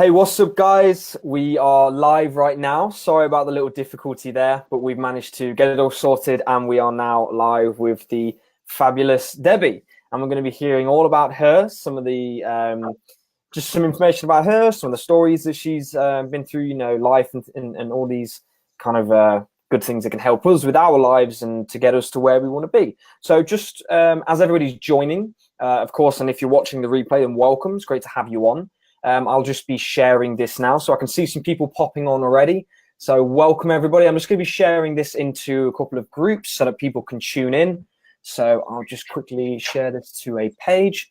Hey, what's up, guys? We are live right now. Sorry about the little difficulty there, but we've managed to get it all sorted, and we are now live with the fabulous Debbie. And we're going to be hearing all about her, some of the just some information about her, some of the stories that she's been through, life and all these kind of good things that can help us with our lives and to get us to where we want to be. So just as everybody's joining, of course, and if you're watching the replay, then welcome. It's great to have you on. I'll just be sharing this now, so I can see some people popping on already. So welcome, everybody. I'm just going to be sharing this into a couple of groups so that people can tune in. So I'll just quickly share this to a page.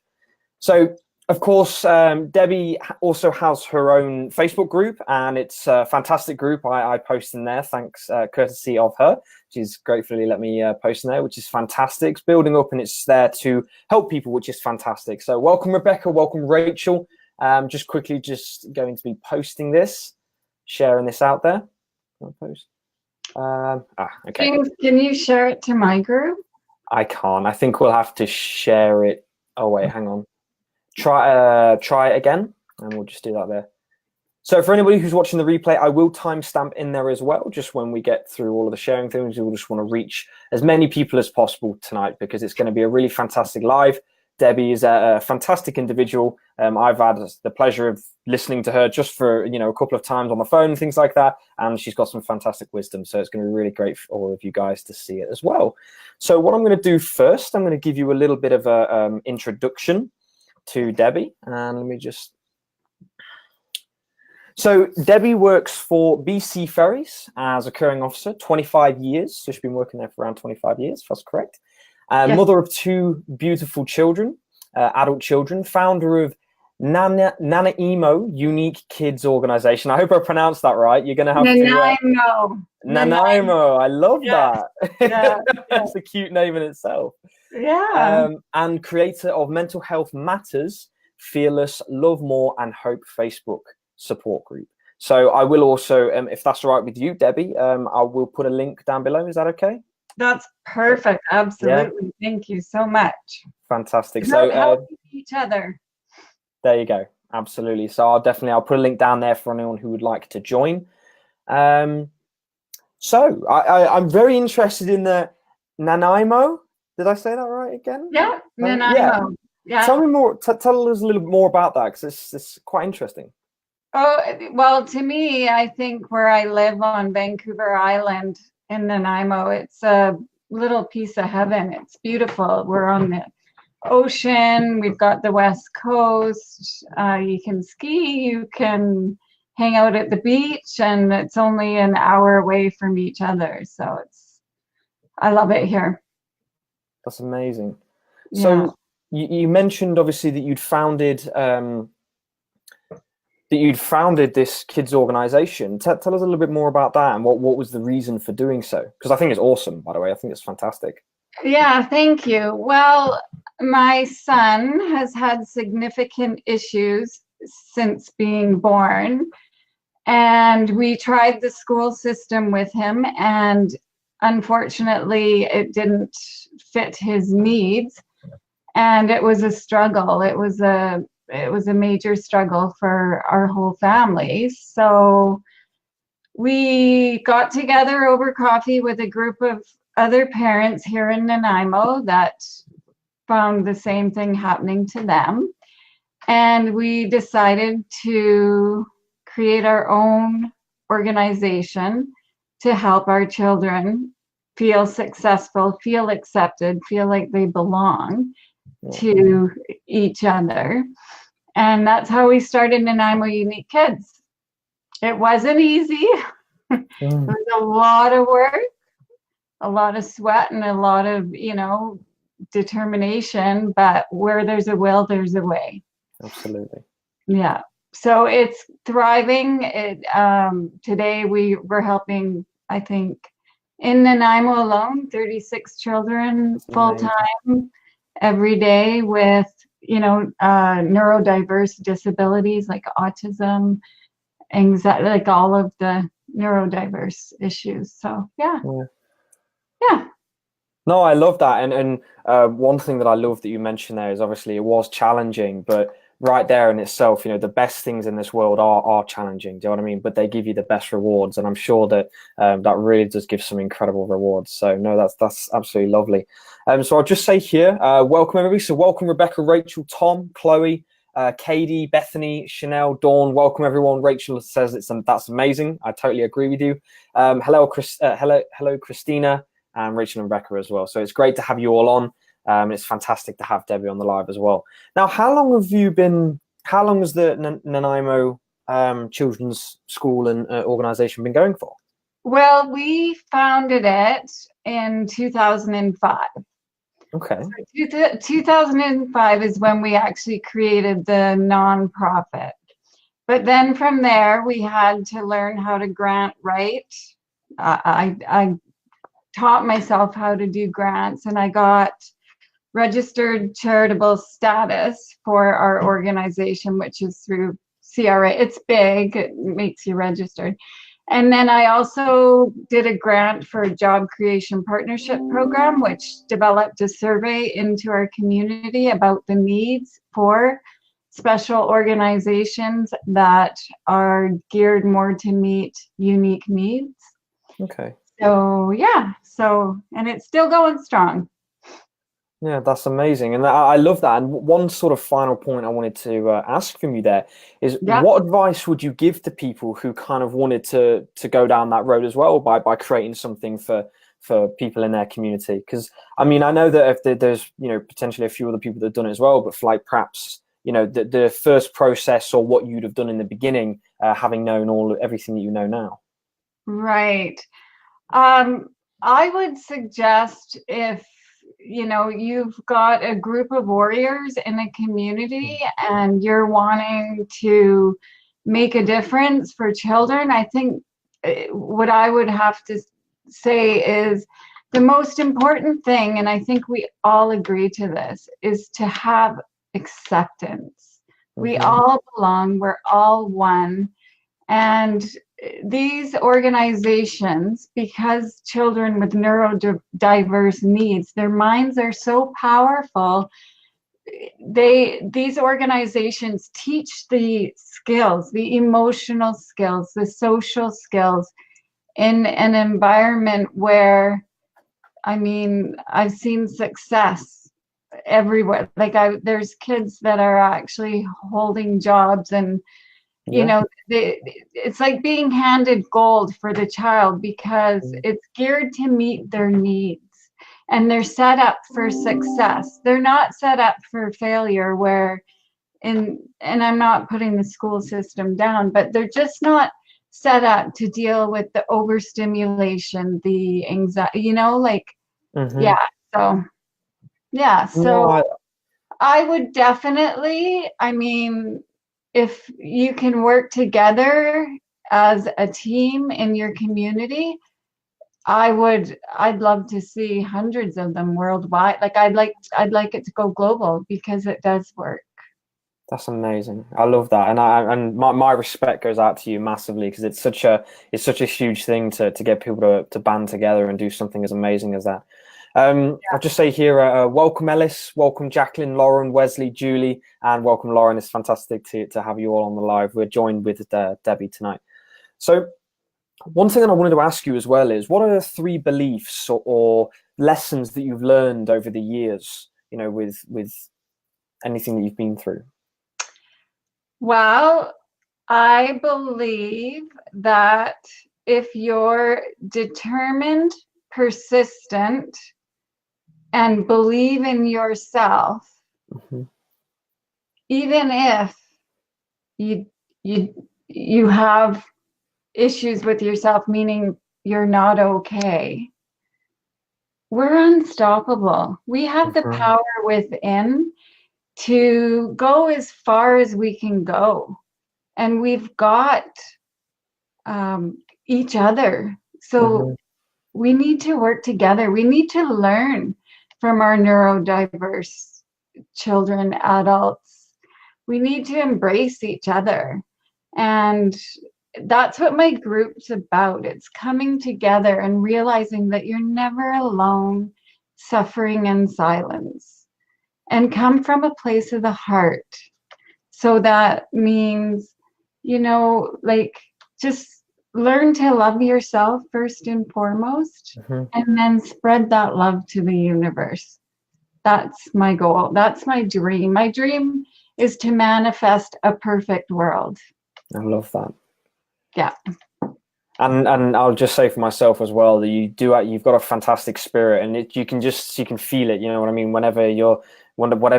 So, of course, Debbie also has her own Facebook group, and it's a fantastic group. I post in there, thanks, courtesy of her. She's gratefully let me post in there, which is fantastic. It's building up, and it's there to help people, which is fantastic. So welcome, Rebecca. Welcome, Rachel. Just quickly, just going to be posting this, sharing this out there. Post. Okay. James, can you share it to my group? I can't. I think we'll have to share it. Oh wait, hang on. Try it again, and we'll just do that there. So for anybody who's watching the replay, I will timestamp in there as well. Just when we get through all of the sharing things, we'll just want to reach as many people as possible tonight because it's going to be a really fantastic live. Debbie is a fantastic individual. I've had the pleasure of listening to her just for a couple of times on the phone and things like that, and she's got some fantastic wisdom. So it's going to be really great for all of you guys to see it as well. So what I'm going to do first, I'm going to give you a little bit of a introduction to Debbie, and let me just. So Debbie works for BC Ferries as a couriering officer, 25 years. So she's been working there for around 25 years, if that's correct. Yes. Mother of two beautiful children, adult children, founder of Nanaimo Unique Kids Organization. I hope I pronounced that right. You're going to have Nanaimo. Nanaimo. I love that. Yeah. That's a cute name in itself. Yeah. And creator of Mental Health Matters, Fearless, Love More, and Hope Facebook support group. So I will also, if that's all right with you, Debbie, I will put a link down below. Is that okay? That's perfect. Absolutely. Yeah. Thank you so much. Fantastic. So helping each other. There you go. Absolutely. So I'll put a link down there for anyone who would like to join. So I'm very interested in the Nanaimo. Did I say that right again? Yeah, Nanaimo. Yeah. Tell me more. Tell us a little bit more about that because it's quite interesting. Oh, well, to me, I think where I live on Vancouver Island in Nanaimo, it's a little piece of heaven. It's beautiful. We're on the ocean. We've got the West Coast. You can ski. You can hang out at the beach, and it's only an hour away from each other. So I love it here. That's amazing. Yeah. So you mentioned obviously that you'd founded this kids organization. Tell us a little bit more about that and what was the reason for doing so? Because I think it's awesome, by the way. I think it's fantastic. Yeah, thank you. Well, my son has had significant issues since being born, and we tried the school system with him, and unfortunately it didn't fit his needs, and it was a struggle. It was a major struggle for our whole family. So we got together over coffee with a group of other parents here in Nanaimo that found the same thing happening to them. And we decided to create our own organization to help our children feel successful, feel accepted, feel like they belong to each other. And that's how we started Nanaimo Unique Kids. It wasn't easy. It was a lot of work, a lot of sweat, and a lot of, determination. But where there's a will, there's a way. Absolutely. Yeah. So it's thriving. Today we're helping, I think, in Nanaimo alone, 36 children full-time every day with neurodiverse disabilities like autism, anxiety, like all of the neurodiverse issues. So yeah. No, I love that. And one thing that I love that you mentioned there is obviously it was challenging, but right there in itself, the best things in this world are challenging. Do you know what I mean? But they give you the best rewards, and I'm sure that that really does give some incredible rewards. So no, that's absolutely lovely. So I'll just say here, welcome everybody. So welcome Rebecca, Rachel, Tom, Chloe, Katie, Bethany, Chanel, Dawn. Welcome everyone. Rachel says that's amazing. I totally agree with you. Hello, hello, Christina, and Rachel and Rebecca as well. So it's great to have you all on. It's fantastic to have Debbie on the live as well. Now, how long has the Nanaimo Children's School and organization been going for? Well, we founded it in 2005. Okay. So 2005 is when we actually created the nonprofit. But then from there, we had to learn how to grant write. I taught myself how to do grants, and I got registered charitable status for our organization, which is through CRA. It's big, it makes you registered. And then I also did a grant for a job creation partnership program, which developed a survey into our community about the needs for special organizations that are geared more to meet unique needs. Okay. So yeah, and it's still going strong. Yeah, that's amazing. And I love that. And one sort of final point I wanted to ask from you there is, what advice would you give to people who kind of wanted to go down that road as well by creating something for people in their community? Because I mean, I know that if there's potentially a few other people that have done it as well, but for like perhaps the first process or what you'd have done in the beginning, having known everything that you know now. Right. I would suggest if you've got a group of warriors in a community and you're wanting to make a difference for children, I think what I would have to say is the most important thing, and I think we all agree to this, is to have acceptance. We all belong, we're all one. And these organizations, because children with neurodiverse needs, their minds are so powerful. These organizations teach the skills, the emotional skills, the social skills in an environment where, I mean, I've seen success everywhere. Like there's kids that are actually holding jobs, and it's like being handed gold for the child because it's geared to meet their needs, and they're set up for success. They're not set up for failure and I'm not putting the school system down, but they're just not set up to deal with the overstimulation, the anxiety, So I would definitely, I mean, if you can work together as a team in your community, I'd love to see hundreds of them worldwide. Like I'd like it to go global because it does work. That's amazing. I love that, and my respect goes out to you massively, because it's such a huge thing to get people to band together and do something as amazing as that. I'll just say here, welcome Ellis, welcome Jacqueline, Lauren, Wesley, Julie, and welcome Lauren. It's fantastic to have you all on the live. We're joined with Debbie tonight. So one thing that I wanted to ask you as well is, what are the 3 beliefs or lessons that you've learned over the years, with anything that you've been through? Well, I believe that if you're determined, persistent, and believe in yourself, even if you have issues with yourself, meaning you're not okay, we're unstoppable. We have the power within to go as far as we can go, and we've got each other. So we need to work together. We need to learn from our neurodiverse children, adults. We need to embrace each other. And that's what my group's about. It's coming together and realizing that you're never alone, suffering in silence, and come from a place of the heart. So that means, like, just learn to love yourself first and foremost, and then spread that love to the universe. That's my goal. That's my dream. My dream is to manifest a perfect world. I love that. Yeah. And I'll just say for myself as well that you've got a fantastic spirit, and you can feel it. You know what I mean? Whatever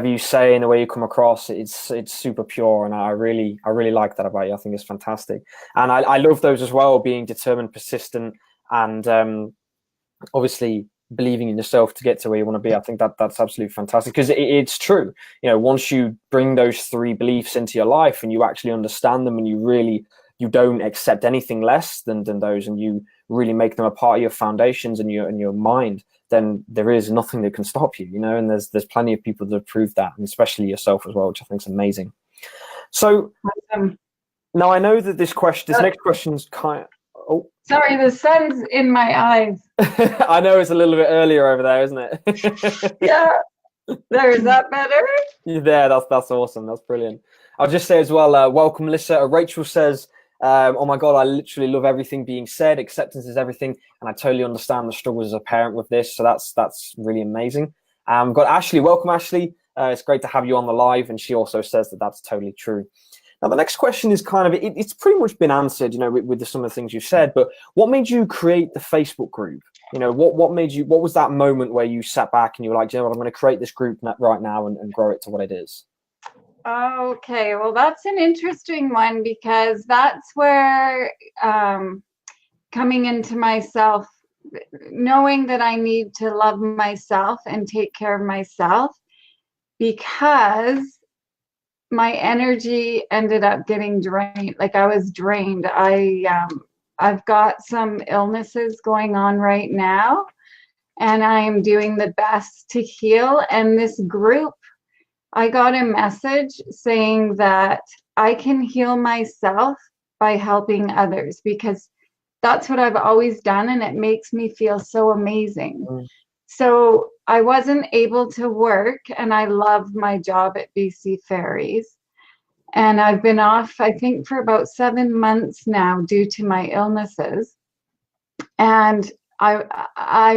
you say and the way you come across, it's super pure, and I really like that about you. I think it's fantastic, and I love those as well, being determined, persistent, and obviously believing in yourself to get to where you want to be. I think that's absolutely fantastic, because it's true. Once you bring those three beliefs into your life and you actually understand them, and you don't accept anything less than those, and you really make them a part of your foundations and your mind, then there is nothing that can stop you, and there's plenty of people that have proved that, and especially yourself as well, which I think is amazing. So now I know that this next question's kind of, sorry, the sun's in my eyes. I know it's a little bit earlier over there, isn't it? Yeah. There, is that better? Yeah, that's awesome. That's brilliant. I'll just say as well, welcome, Melissa. Rachel says, oh my God, I literally love everything being said. Acceptance is everything. And I totally understand the struggles as a parent with this. So that's really amazing. Got Ashley. Welcome, Ashley. It's great to have you on the live. And she also says that that's totally true. Now, the next question is kind of, it's pretty much been answered, with some of the things you've said, but what made you create the Facebook group? What was that moment where you sat back and you were like, I'm going to create this group right now and grow it to what it is? Okay, well, that's an interesting one, because that's where coming into myself, knowing that I need to love myself and take care of myself, because my energy ended up getting drained. Like, I was drained. I've got some illnesses going on right now, and I am doing the best to heal. And this group, I got a message saying that I can heal myself by helping others, because that's what I've always done, and it makes me feel so amazing. So I wasn't able to work, and I love my job at BC Ferries. And I've been off, I think, for about 7 months now due to my illnesses. And I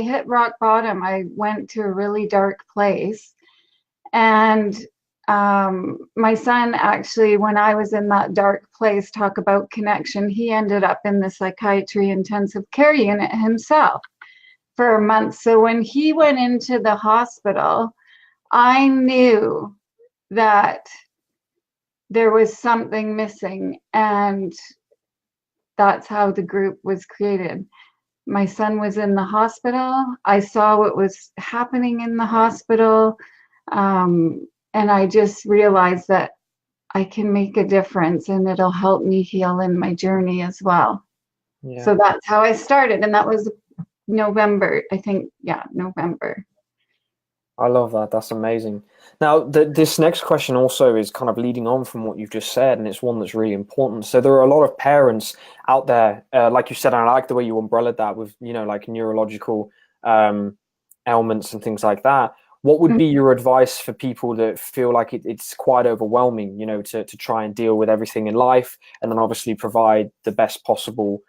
hit rock bottom. I went to a really dark place. And my son, actually, when I was in that dark place, talk about connection, he ended up in the psychiatry intensive care unit himself for a month. So when he went into the hospital, I knew that there was something missing, and that's how the group was created. My son was in the hospital. I saw what was happening in the hospital, and I just realized that I can make a difference, and it'll help me heal in my journey as well. Yeah. So that's how I started, and that was November, I think. Yeah, November. I love that. That's amazing. Now, this next question also is kind of leading on from what you've just said, and it's one that's really important. So there are a lot of parents out there, like you said, and I like the way you umbrellaed that with, like neurological ailments and things like that. What would be your advice for people that feel like it's quite overwhelming, to try and deal with everything in life, and then obviously provide the best possible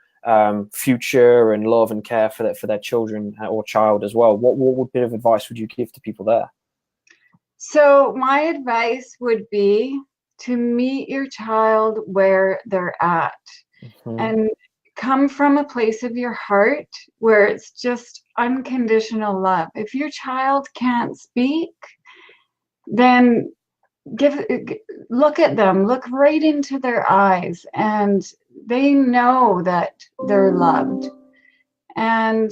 future and love and care for their children or child as well? What bit of advice would you give to people there? So my advice would be to meet your child where they're at, and come from a place of your heart where it's just unconditional love. If your child can't speak, then look at them, look right into their eyes, and they know that they're loved. And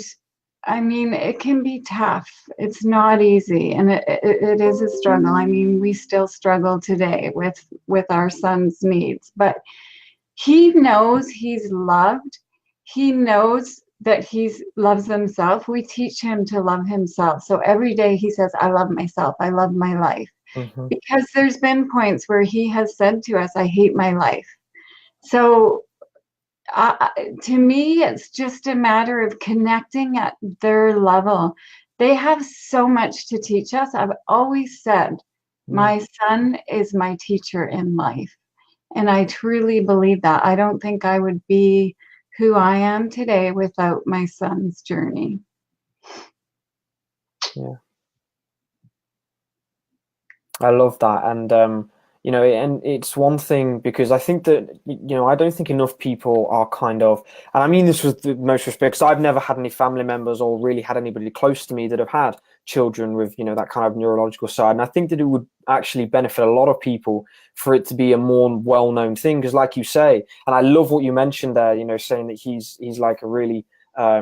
I mean, it can be tough. It's not easy, and it is a struggle. I mean, we still struggle today with our son's needs, but he knows he's loved. He knows that he loves himself. We teach him to love himself. So every day he says, I love myself. I love my life. Because there's been points where he has said to us, I hate my life. So to me, it's just a matter of connecting at their level. They have so much to teach us. I've always said My son is my teacher in life. And I truly believe that. I don't think I would be who I am today without my son's journey. Yeah. I love that. And, and it's one thing because I think that, I don't think enough people are kind of, and I mean this with the most respect, because I've never had any family members or really had anybody close to me that have had children with, that kind of neurological side. And I think that it would actually benefit a lot of people for it to be a more well-known thing. Because like you say, and I love what you mentioned there, saying that he's like a really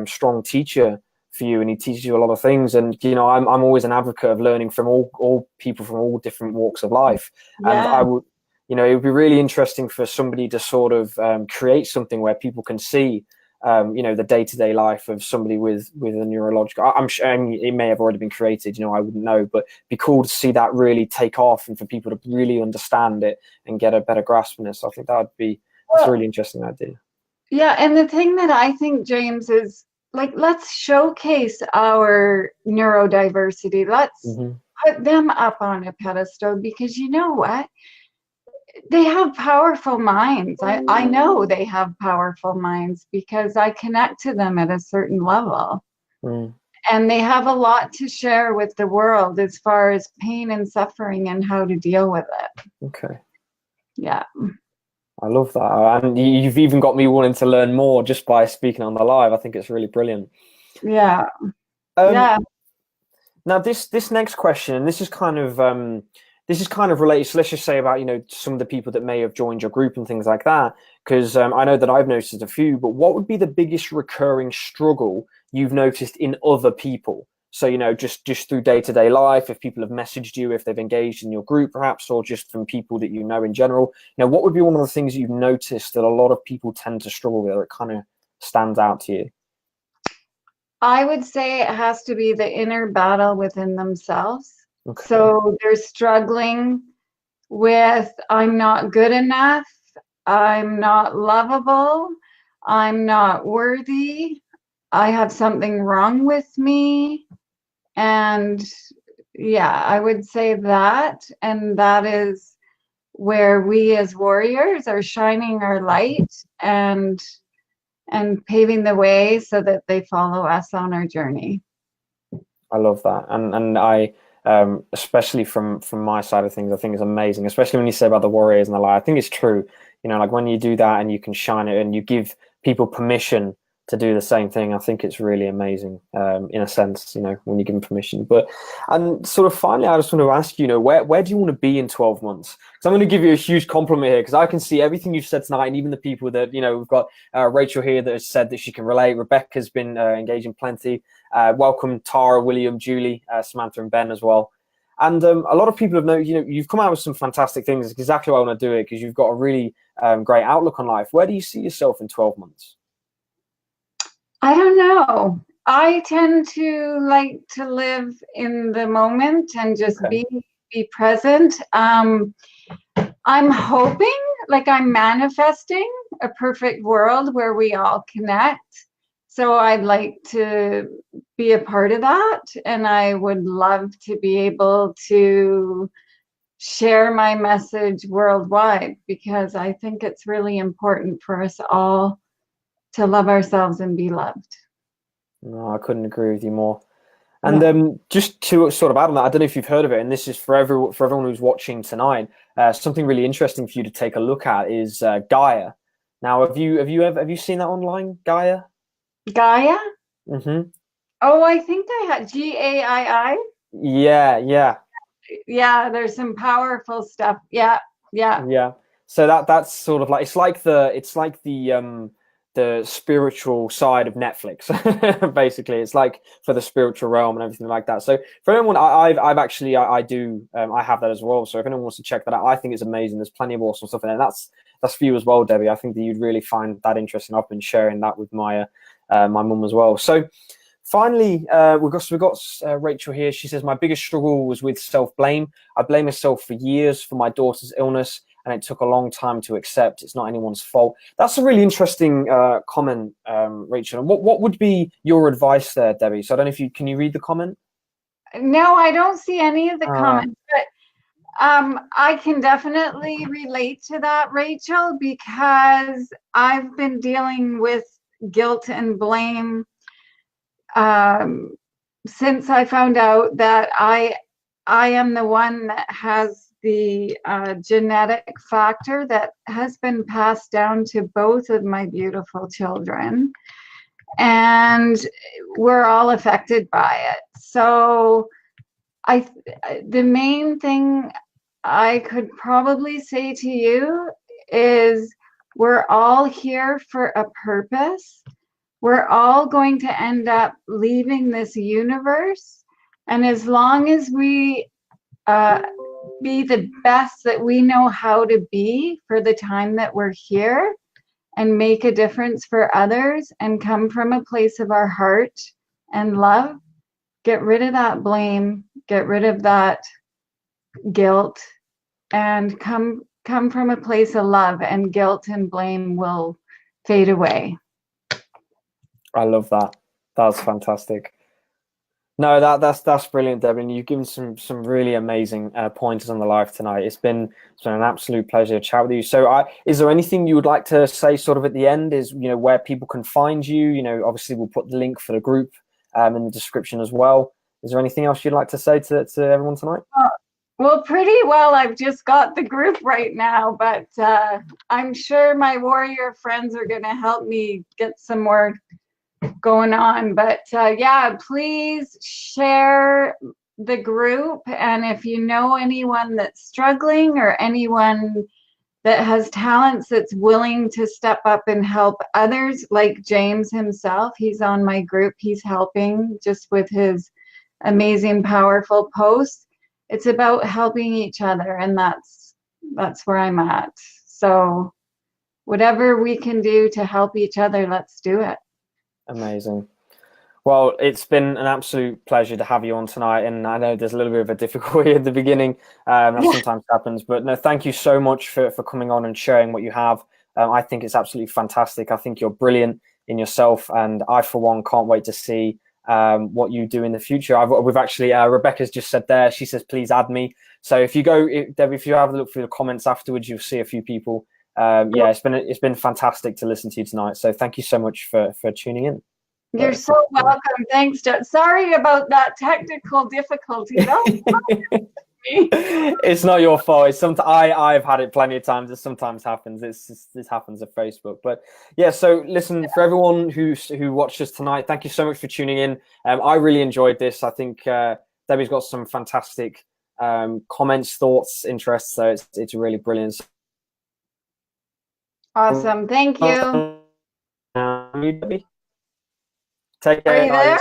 strong teacher for you, and he teaches you a lot of things. And I'm always an advocate of learning from all people from all different walks of life. And Yeah. I would, it would be really interesting for somebody to sort of create something where people can see the day-to-day life of somebody with a neurological. I'm sure, I mean, it may have already been created, I wouldn't know, but it'd be cool to see that really take off and for people to really understand it and get a better grasp on it. So I think that's a really interesting idea. Yeah, and the thing that I think, James, is like, let's showcase our neurodiversity. Let's put them up on a pedestal, because you know what? They have powerful minds. I know they have powerful minds because I connect to them at a certain level. And they have a lot to share with the world as far as pain and suffering and how to deal with it. Okay. Yeah. I love that. And you've even got me wanting to learn more just by speaking on the live. I think it's really brilliant. Yeah. Yeah. Now this next question, and this is kind of related. So let's just say about, some of the people that may have joined your group and things like that, because I know that I've noticed a few, but what would be the biggest recurring struggle you've noticed in other people? So, just through day-to-day life, if people have messaged you, if they've engaged in your group, perhaps, or just from people that in general, what would be one of the things you've noticed that a lot of people tend to struggle with, or it kind of stands out to you? I would say it has to be the inner battle within themselves. Okay. So they're struggling with, I'm not good enough, I'm not lovable, I'm not worthy, I have something wrong with me. And yeah, I would say that. And that is where we as warriors are shining our light and paving the way so that they follow us on our journey. I love that. And I, especially from my side of things, I think it's amazing, especially when you say about the warriors and the light. I think it's true, like when you do that and you can shine it and you give people permission to do the same thing, I think it's really amazing, in a sense, when you give them permission. And sort of finally, I just want to ask you, where do you want to be in 12 months? Because I'm going to give you a huge compliment here, because I can see everything you've said tonight, and even the people that, we've got Rachel here that has said that she can relate. Rebecca's been engaging plenty. Welcome, Tara, William, Julie, Samantha, and Ben as well. And a lot of people have known, you've come out with some fantastic things. It's exactly why I want to do it, because you've got a really great outlook on life. Where do you see yourself in 12 months? I don't know. I tend to like to live in the moment and just be present. I'm hoping, like I'm manifesting a perfect world where we all connect. So I'd like to be a part of that. And I would love to be able to share my message worldwide, because I think it's really important for us all to love ourselves and be loved. No, I couldn't agree with you more. And just to sort of add on that, I don't know if you've heard of it, and this is for everyone who's watching tonight. Something really interesting for you to take a look at is Gaia. Now, have you seen that online, Gaia? Gaia? Mm-hmm. Oh, I think I had GAII. Yeah. Yeah, there's some powerful stuff. Yeah. So that's sort of like it's like the spiritual side of Netflix. Basically, it's like for the spiritual realm and everything like that. So for anyone, I have that as well. So if anyone wants to check that out, I think it's amazing. There's plenty of awesome stuff in there. That's for you as well, Debbie. I think that you'd really find that interesting. I've been sharing that with my mum as well. So finally, we've got Rachel here. She says, my biggest struggle was with self-blame. I blame myself for years for my daughter's illness, and it took a long time to accept. It's not anyone's fault. That's a really interesting comment, Rachel. And what would be your advice there, Debbie? So I don't know if can you read the comment? No, I don't see any of the comments, but I can definitely relate to that, Rachel, because I've been dealing with guilt and blame since I found out that I am the one that has the genetic factor that has been passed down to both of my beautiful children, and we're all affected by it. So the main thing I could probably say to you is we're all here for a purpose. We're all going to end up leaving this universe. And as long as we be the best that we know how to be for the time that we're here and make a difference for others and come from a place of our heart and love, get rid of that blame, get rid of that guilt, and come from a place of love, and guilt and blame will fade away. I love that. That's fantastic. No, that's brilliant, Debbie. And you've given some really amazing pointers on the live tonight. It's been an absolute pleasure to chat with you. So, is there anything you would like to say, sort of at the end? Is where people can find you? Obviously we'll put the link for the group in the description as well. Is there anything else you'd like to say to everyone tonight? Well, pretty well. I've just got the group right now, but I'm sure my warrior friends are going to help me get some more going on. But yeah, please share the group, and if you know anyone that's struggling or anyone that has talents that's willing to step up and help others, like James himself, he's on my group, he's helping just with his amazing powerful posts. It's about helping each other, and that's where I'm at. So whatever we can do to help each other, let's do it. Amazing. Well, it's been an absolute pleasure to have you on tonight, and I know there's a little bit of a difficulty at the beginning. That sometimes happens, but no, thank you so much for coming on and sharing what you have. I think it's absolutely fantastic. I think you're brilliant in yourself, and I, for one, can't wait to see what you do in the future. We've actually, Rebecca's just said there, she says, please add me. So if you go, Debbie, if you have a look through the comments afterwards, you'll see a few people. Yeah, it's been fantastic to listen to you tonight. So thank you so much for tuning in. You're so welcome. Thanks, Jeff. Sorry about that technical difficulty. It's not your fault. It's I've had it plenty of times. It sometimes happens. This happens at Facebook. But yeah, so listen, for everyone who watched us tonight, thank you so much for tuning in. I really enjoyed this. I think Debbie's got some fantastic comments, thoughts, interests. So it's really brilliant. Awesome. Thank you. Take care. Are you there?